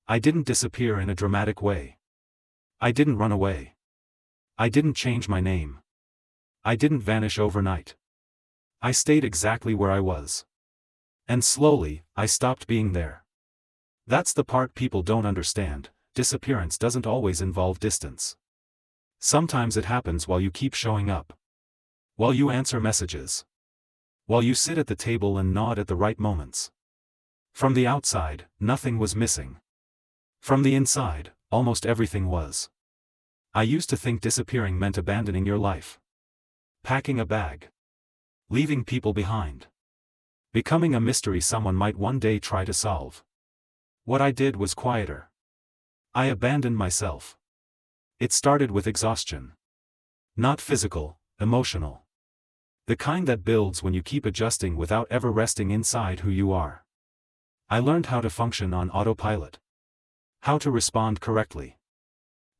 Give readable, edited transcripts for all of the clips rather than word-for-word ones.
I didn't disappear in a dramatic way. I didn't run away. I didn't change my name. I didn't vanish overnight. I stayed exactly where I was. And slowly, I stopped being there. That's the part people don't understand. Disappearance doesn't always involve distance. Sometimes it happens while you keep showing up. While you answer messages. While you sit at the table and nod at the right moments. From the outside, nothing was missing. From the inside, almost everything was. I used to think disappearing meant abandoning your life. Packing a bag. Leaving people behind. Becoming a mystery someone might one day try to solve. What I did was quieter. I abandoned myself. It started with exhaustion. Not physical, emotional. The kind that builds when you keep adjusting without ever resting inside who you are. I learned how to function on autopilot. How to respond correctly.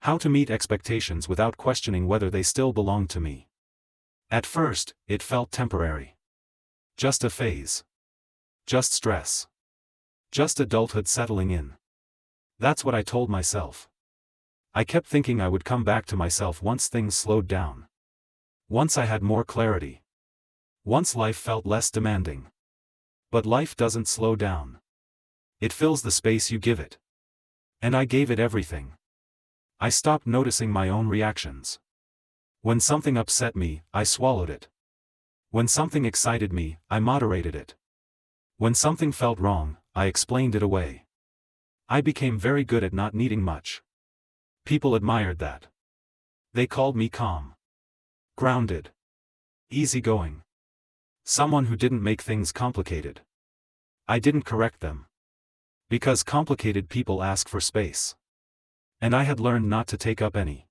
How to meet expectations without questioning whether they still belong to me. At first, it felt temporary. Just a phase. Just stress. Just adulthood settling in. That's what I told myself. I kept thinking I would come back to myself once things slowed down. Once I had more clarity. Once life felt less demanding. But life doesn't slow down. It fills the space you give it. And I gave it everything. I stopped noticing my own reactions. When something upset me, I swallowed it. When something excited me, I moderated it. When something felt wrong, I explained it away. I became very good at not needing much. People admired that. They called me calm. Grounded. Easygoing. Someone who didn't make things complicated. I didn't correct them. Because complicated people ask for space. And I had learned not to take up any.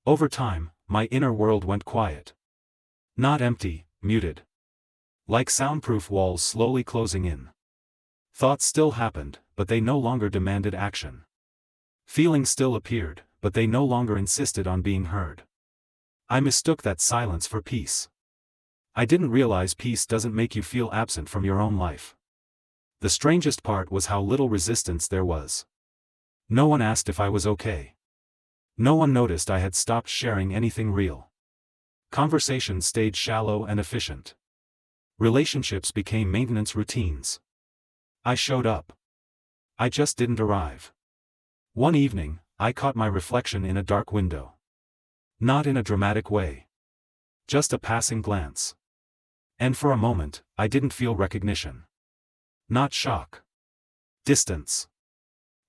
Over time, my inner world went quiet. Not empty, muted. Like soundproof walls slowly closing in. Thoughts still happened, but they no longer demanded action. Feelings still appeared, but they no longer insisted on being heard. I mistook that silence for peace. I didn't realize peace doesn't make you feel absent from your own life. The strangest part was how little resistance there was. No one asked if I was okay. No one noticed I had stopped sharing anything real. Conversations stayed shallow and efficient. Relationships became maintenance routines. I showed up. I just didn't arrive. One evening, I caught my reflection in a dark window. Not in a dramatic way. Just a passing glance. And for a moment, I didn't feel recognition. Not shock. Distance.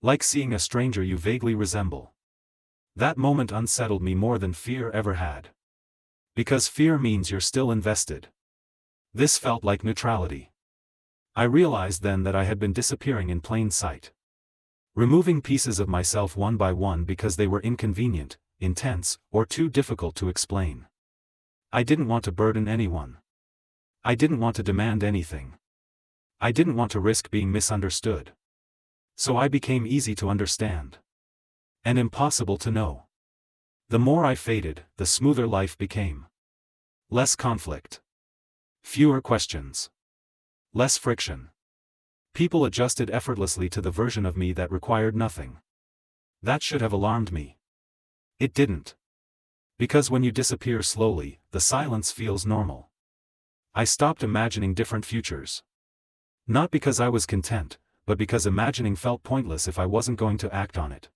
Like seeing a stranger you vaguely resemble. That moment unsettled me more than fear ever had. Because fear means you're still invested. This felt like neutrality. I realized then that I had been disappearing in plain sight. Removing pieces of myself one by one because they were inconvenient, intense, or too difficult to explain. I didn't want to burden anyone. I didn't want to demand anything. I didn't want to risk being misunderstood. So I became easy to understand. And impossible to know. The more I faded, the smoother life became. Less conflict. Fewer questions. Less friction. People adjusted effortlessly to the version of me that required nothing. That should have alarmed me. It didn't. Because when you disappear slowly, the silence feels normal. I stopped imagining different futures. Not because I was content, but because imagining felt pointless if I wasn't going to act on it.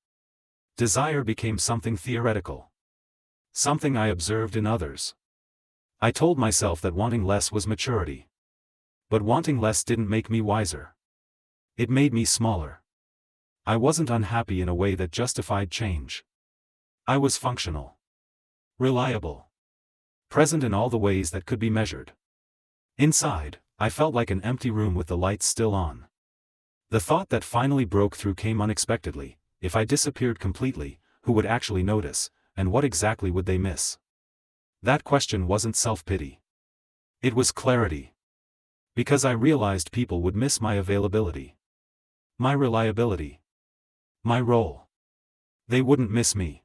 Desire became something theoretical. Something I observed in others. I told myself that wanting less was maturity. But wanting less didn't make me wiser. It made me smaller. I wasn't unhappy in a way that justified change. I was functional. Reliable. Present in all the ways that could be measured. Inside, I felt like an empty room with the lights still on. The thought that finally broke through came unexpectedly. If I disappeared completely, who would actually notice, and what exactly would they miss? That question wasn't self-pity. It was clarity. Because I realized people would miss my availability. My reliability. My role. They wouldn't miss me.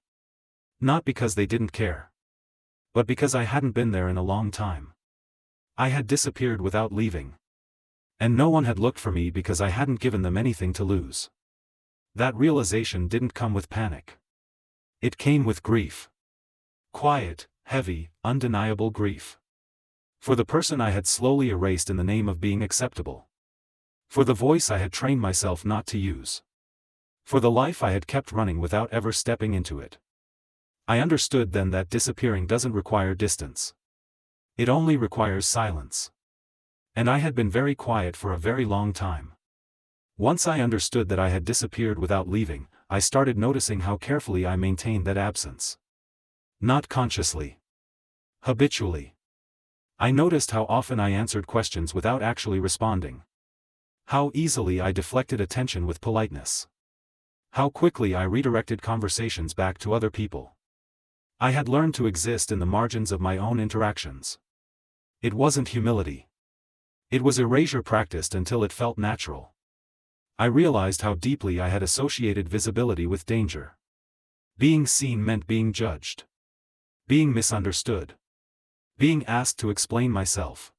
Not because they didn't care. But because I hadn't been there in a long time. I had disappeared without leaving. And no one had looked for me because I hadn't given them anything to lose. That realization didn't come with panic. It came with grief. Quiet, heavy, undeniable grief. For the person I had slowly erased in the name of being acceptable. For the voice I had trained myself not to use. For the life I had kept running without ever stepping into it. I understood then that disappearing doesn't require distance. It only requires silence. And I had been very quiet for a very long time. Once I understood that I had disappeared without leaving, I started noticing how carefully I maintained that absence. Not consciously. Habitually. I noticed how often I answered questions without actually responding. How easily I deflected attention with politeness. How quickly I redirected conversations back to other people. I had learned to exist in the margins of my own interactions. It wasn't humility. It was erasure practiced until it felt natural. I realized how deeply I had associated visibility with danger. Being seen meant being judged. Being misunderstood. Being asked to explain myself.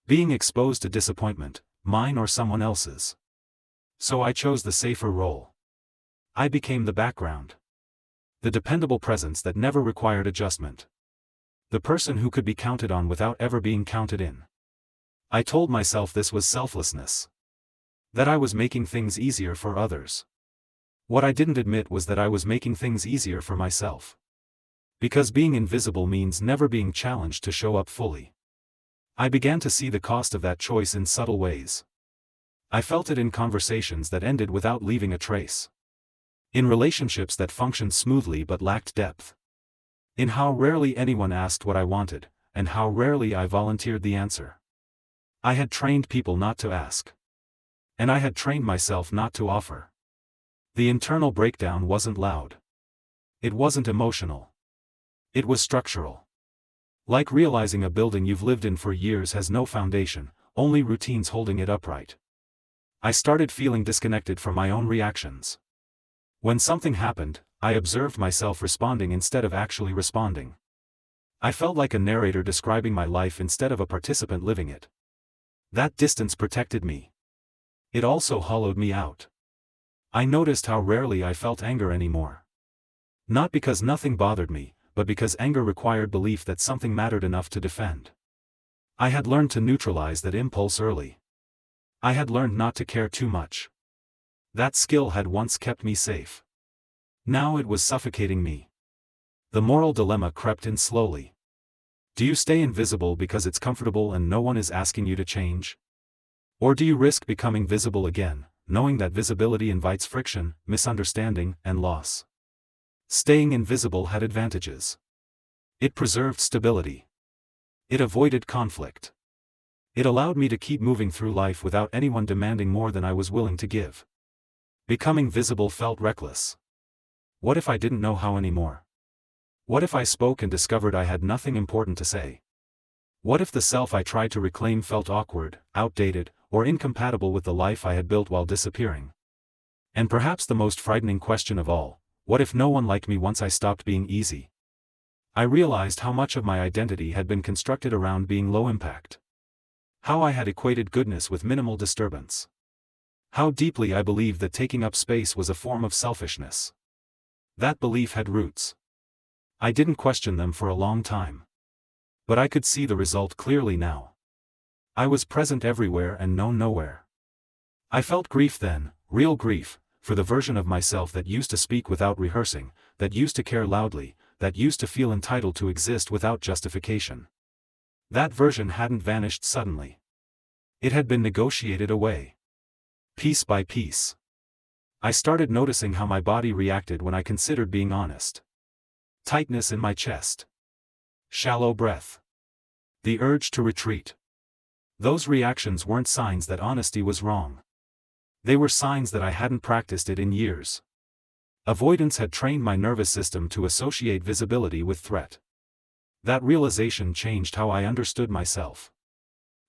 Being exposed to disappointment, mine or someone else's. So I chose the safer role. I became the background. The dependable presence that never required adjustment. The person who could be counted on without ever being counted in. I told myself this was selflessness. That I was making things easier for others. What I didn't admit was that I was making things easier for myself. Because being invisible means never being challenged to show up fully. I began to see the cost of that choice in subtle ways. I felt it in conversations that ended without leaving a trace. In relationships that functioned smoothly but lacked depth. In how rarely anyone asked what I wanted, and how rarely I volunteered the answer. I had trained people not to ask. And I had trained myself not to offer. The internal breakdown wasn't loud. It wasn't emotional. It was structural. Like realizing a building you've lived in for years has no foundation, only routines holding it upright. I started feeling disconnected from my own reactions. When something happened, I observed myself responding instead of actually responding. I felt like a narrator describing my life instead of a participant living it. That distance protected me. It also hollowed me out. I noticed how rarely I felt anger anymore. Not because nothing bothered me, but because anger required belief that something mattered enough to defend. I had learned to neutralize that impulse early. I had learned not to care too much. That skill had once kept me safe. Now it was suffocating me. The moral dilemma crept in slowly. Do you stay invisible because it's comfortable and no one is asking you to change? Or do you risk becoming visible again, knowing that visibility invites friction, misunderstanding, and loss? Staying invisible had advantages. It preserved stability. It avoided conflict. It allowed me to keep moving through life without anyone demanding more than I was willing to give. Becoming visible felt reckless. What if I didn't know how anymore? What if I spoke and discovered I had nothing important to say? What if the self I tried to reclaim felt awkward, outdated, or incompatible with the life I had built while disappearing? And perhaps the most frightening question of all, what if no one liked me once I stopped being easy? I realized how much of my identity had been constructed around being low impact. How I had equated goodness with minimal disturbance. How deeply I believed that taking up space was a form of selfishness. That belief had roots. I didn't question them for a long time. But I could see the result clearly now. I was present everywhere and known nowhere. I felt grief then, real grief, for the version of myself that used to speak without rehearsing, that used to care loudly, that used to feel entitled to exist without justification. That version hadn't vanished suddenly. It had been negotiated away. Piece by piece. I started noticing how my body reacted when I considered being honest. Tightness in my chest. Shallow breath. The urge to retreat. Those reactions weren't signs that honesty was wrong. They were signs that I hadn't practiced it in years. Avoidance had trained my nervous system to associate visibility with threat. That realization changed how I understood myself.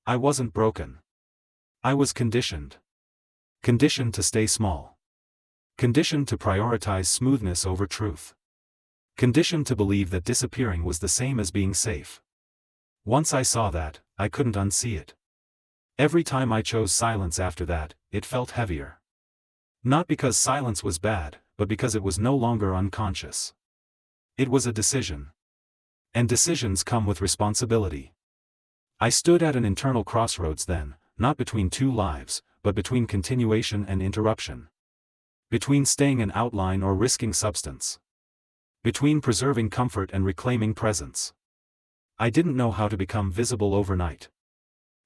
I wasn't broken. I was conditioned. Conditioned to stay small. Conditioned to prioritize smoothness over truth. Conditioned to believe that disappearing was the same as being safe. Once I saw that, I couldn't unsee it. Every time I chose silence after that, it felt heavier. Not because silence was bad, but because it was no longer unconscious. It was a decision. And decisions come with responsibility. I stood at an internal crossroads then, not between two lives, but between continuation and interruption. Between staying an outline or risking substance. Between preserving comfort and reclaiming presence. I didn't know how to become visible overnight.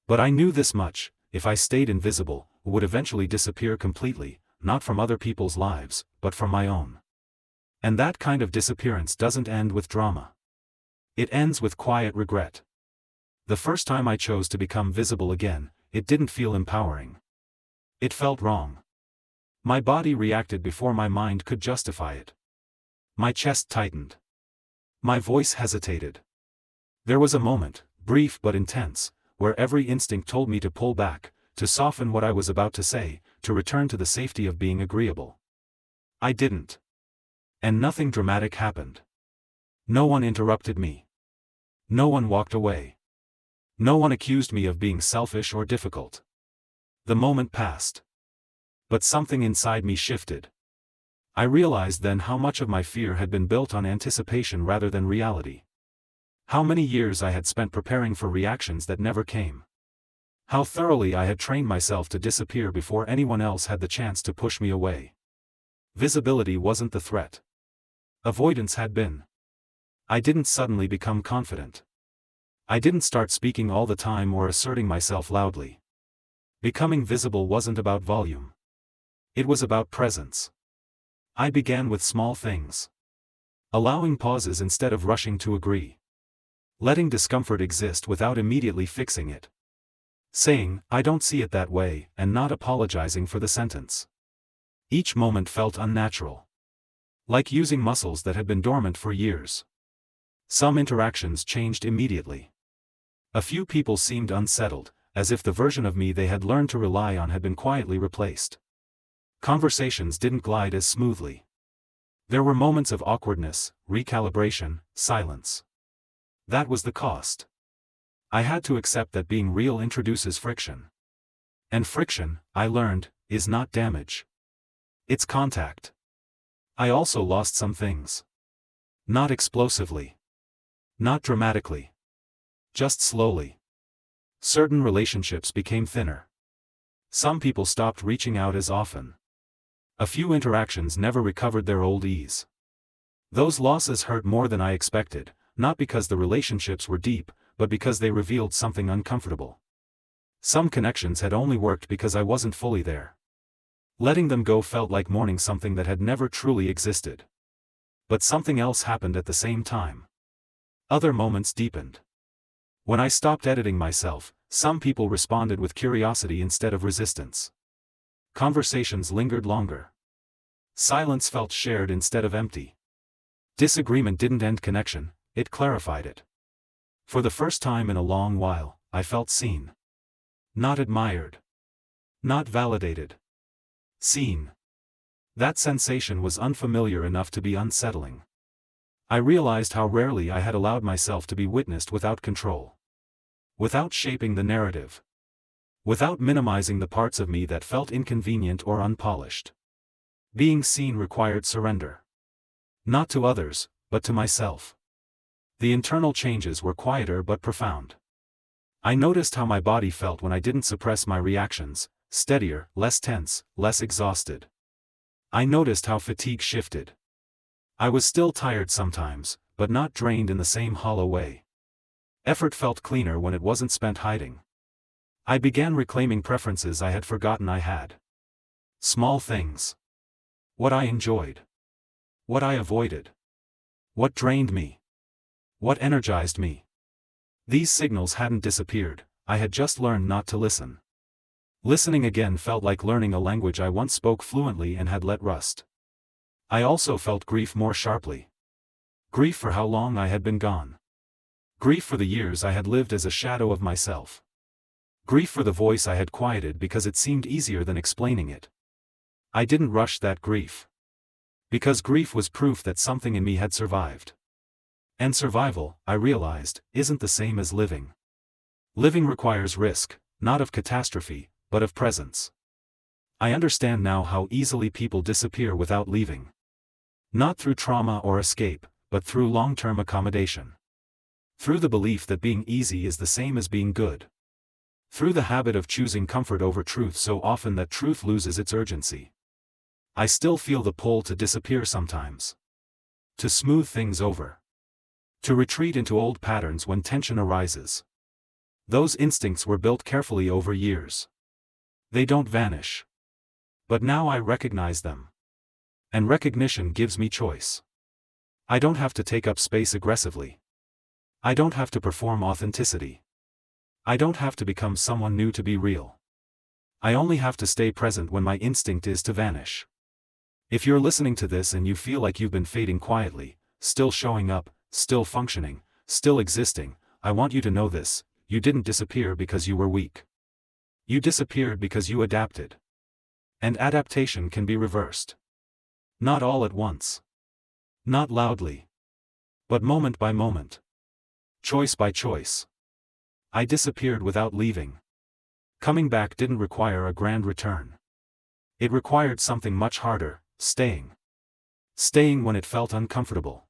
But I knew this much: if I stayed invisible, I would eventually disappear completely, not from other people's lives, but from my own. And that kind of disappearance doesn't end with drama. It ends with quiet regret. The first time I chose to become visible again, it didn't feel empowering. It felt wrong. My body reacted before my mind could justify it. My chest tightened. My voice hesitated. There was a moment, brief but intense, where every instinct told me to pull back, to soften what I was about to say, to return to the safety of being agreeable. I didn't. And nothing dramatic happened. No one interrupted me. No one walked away. No one accused me of being selfish or difficult. The moment passed. But something inside me shifted. I realized then how much of my fear had been built on anticipation rather than reality. How many years I had spent preparing for reactions that never came. How thoroughly I had trained myself to disappear before anyone else had the chance to push me away. Visibility wasn't the threat. Avoidance had been. I didn't suddenly become confident. I didn't start speaking all the time or asserting myself loudly. Becoming visible wasn't about volume. It was about presence. I began with small things. Allowing pauses instead of rushing to agree. Letting discomfort exist without immediately fixing it. Saying, "I don't see it that way," and not apologizing for the sentence. Each moment felt unnatural. Like using muscles that had been dormant for years. Some interactions changed immediately. A few people seemed unsettled, as if the version of me they had learned to rely on had been quietly replaced. Conversations didn't glide as smoothly. There were moments of awkwardness, recalibration, silence. That was the cost. I had to accept that being real introduces friction. And friction, I learned, is not damage. It's contact. I also lost some things. Not explosively. Not dramatically. Just slowly. Certain relationships became thinner. Some people stopped reaching out as often. A few interactions never recovered their old ease. Those losses hurt more than I expected, not because the relationships were deep, but because they revealed something uncomfortable. Some connections had only worked because I wasn't fully there. Letting them go felt like mourning something that had never truly existed. But something else happened at the same time. Other moments deepened. When I stopped editing myself, some people responded with curiosity instead of resistance. Conversations lingered longer. Silence felt shared instead of empty. Disagreement didn't end connection, it clarified it. For the first time in a long while, I felt seen. Not admired. Not validated. Seen. That sensation was unfamiliar enough to be unsettling. I realized how rarely I had allowed myself to be witnessed without control. Without shaping the narrative. Without minimizing the parts of me that felt inconvenient or unpolished. Being seen required surrender. Not to others, but to myself. The internal changes were quieter but profound. I noticed how my body felt when I didn't suppress my reactions, steadier, less tense, less exhausted. I noticed how fatigue shifted. I was still tired sometimes, but not drained in the same hollow way. Effort felt cleaner when it wasn't spent hiding. I began reclaiming preferences I had forgotten I had. Small things. What I enjoyed. What I avoided. What drained me. What energized me. These signals hadn't disappeared, I had just learned not to listen. Listening again felt like learning a language I once spoke fluently and had let rust. I also felt grief more sharply. Grief for how long I had been gone. Grief for the years I had lived as a shadow of myself. Grief for the voice I had quieted because it seemed easier than explaining it. I didn't rush that grief. Because grief was proof that something in me had survived. And survival, I realized, isn't the same as living. Living requires risk, not of catastrophe, but of presence. I understand now how easily people disappear without leaving. Not through trauma or escape, but through long-term accommodation. Through the belief that being easy is the same as being good. Through the habit of choosing comfort over truth so often that truth loses its urgency. I still feel the pull to disappear sometimes. To smooth things over. To retreat into old patterns when tension arises. Those instincts were built carefully over years. They don't vanish. But now I recognize them. And recognition gives me choice. I don't have to take up space aggressively. I don't have to perform authenticity. I don't have to become someone new to be real. I only have to stay present when my instinct is to vanish. If you're listening to this and you feel like you've been fading quietly, still showing up, still functioning, still existing, I want you to know this: you didn't disappear because you were weak. You disappeared because you adapted. And adaptation can be reversed. Not all at once. Not loudly. But moment by moment. Choice by choice. I disappeared without leaving. Coming back didn't require a grand return. It required something much harder: staying. Staying when it felt uncomfortable.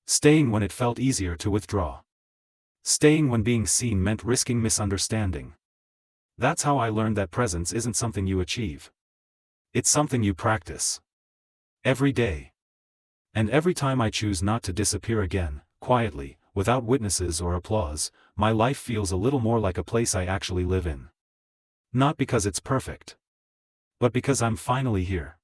Staying when it felt easier to withdraw. Staying when being seen meant risking misunderstanding. That's how I learned that presence isn't something you achieve. It's something you practice. Every day. And every time I choose not to disappear again, quietly, without witnesses or applause, my life feels a little more like a place I actually live in. Not because it's perfect. But because I'm finally here.